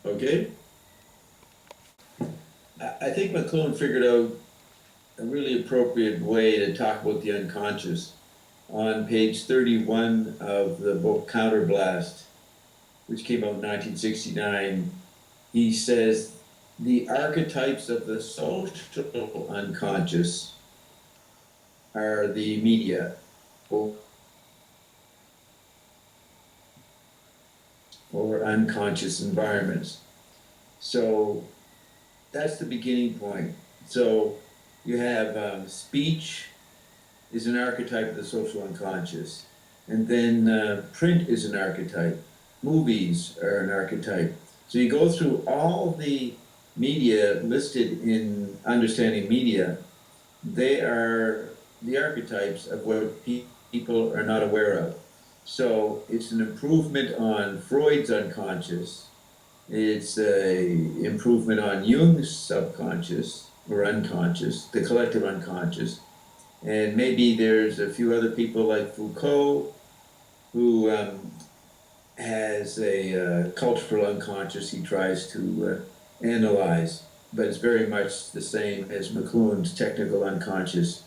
Okay? I think McLuhan figured out a really appropriate way to talk about the unconscious. On page 31 of the book Counterblast, which came out in 1969, he says the archetypes of the social unconscious are the media or unconscious environments. So that's the beginning point. So you have speech is an archetype of the social unconscious. And then print is an archetype. Movies are an archetype. So you go through all the media listed in Understanding Media. They are the archetypes of what people are not aware of. So it's an improvement on Freud's unconscious. It's a improvement on Jung's subconscious or unconscious, the collective unconscious. And maybe there's a few other people like Foucault who has a cultural unconscious he tries to analyze, but it's very much the same as McLuhan's technical unconscious.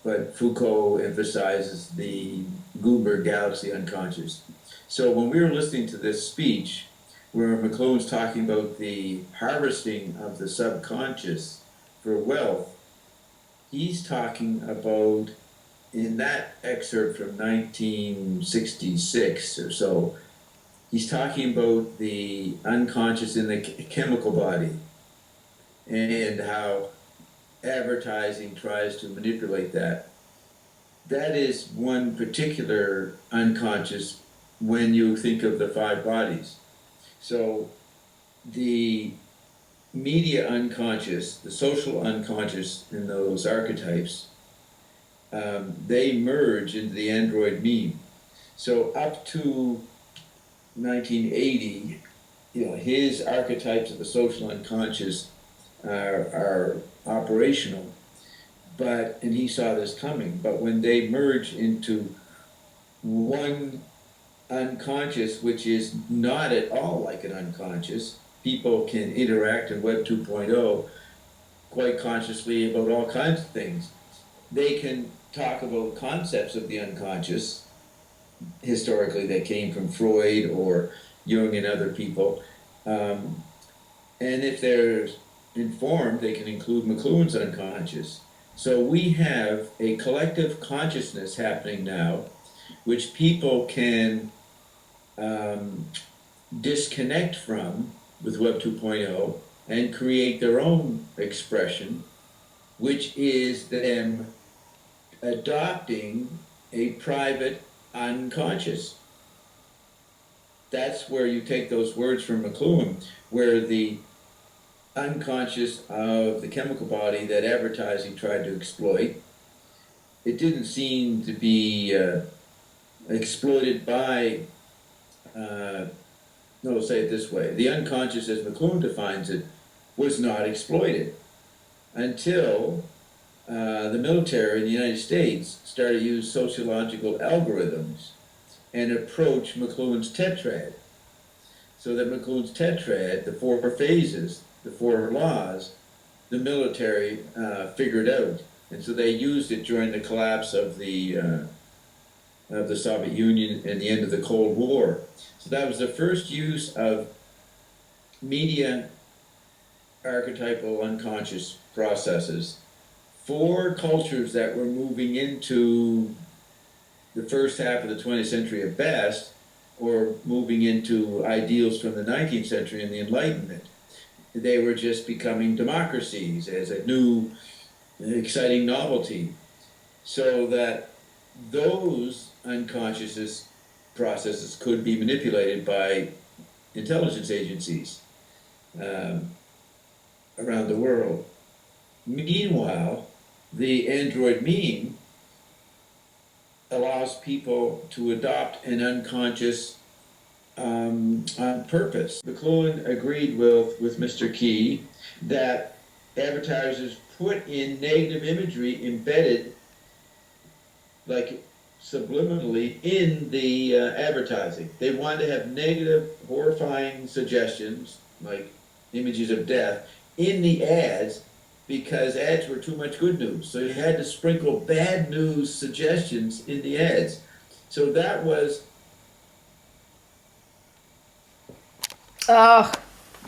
But Foucault emphasizes the Guber galaxy unconscious. So when we were listening to this speech, where McLuhan's talking about the harvesting of the subconscious for wealth, he's talking about, in that excerpt from 1966 or so, he's talking about the unconscious in the chemical body and how advertising tries to manipulate that. That is one particular unconscious when you think of the five bodies. So the media unconscious, the social unconscious in those archetypes, they merge into the android meme. So up to 1980, his archetypes of the social unconscious are operational, and he saw this coming, but when they merge into one unconscious, which is not at all like an unconscious, people can interact in Web 2.0 quite consciously about all kinds of things. They can talk about concepts of the unconscious, historically that came from Freud or Jung and other people. And if they're informed, they can include McLuhan's unconscious. So we have a collective consciousness happening now, which people can disconnect from with Web 2.0 and create their own expression, which is them adopting a private unconscious. That's where you take those words from McLuhan, where the unconscious of the chemical body that advertising tried to exploit, it didn't seem to be exploited by, no, say it this way, the unconscious as McLuhan defines it was not exploited until the military in the United States started to use sociological algorithms and approach McLuhan's tetrad. So that McLuhan's tetrad, the four phases, the four laws, the military figured out. And so they used it during the collapse of the Soviet Union and the end of the Cold War. So that was the first use of media archetypal unconscious processes for cultures that were moving into the first half of the 20th century at best, or moving into ideals from the 19th century and the Enlightenment. They were just becoming democracies as a new, exciting novelty. So that those unconscious processes could be manipulated by intelligence agencies around the world. Meanwhile, the android meme allows people to adopt an unconscious on purpose. McLuhan agreed with Mr. Key that advertisers put in negative imagery embedded, like subliminally, in the advertising. They wanted to have negative, horrifying suggestions like images of death, in the ads because ads were too much good news. So you had to sprinkle bad news suggestions in the ads. So that was Oh,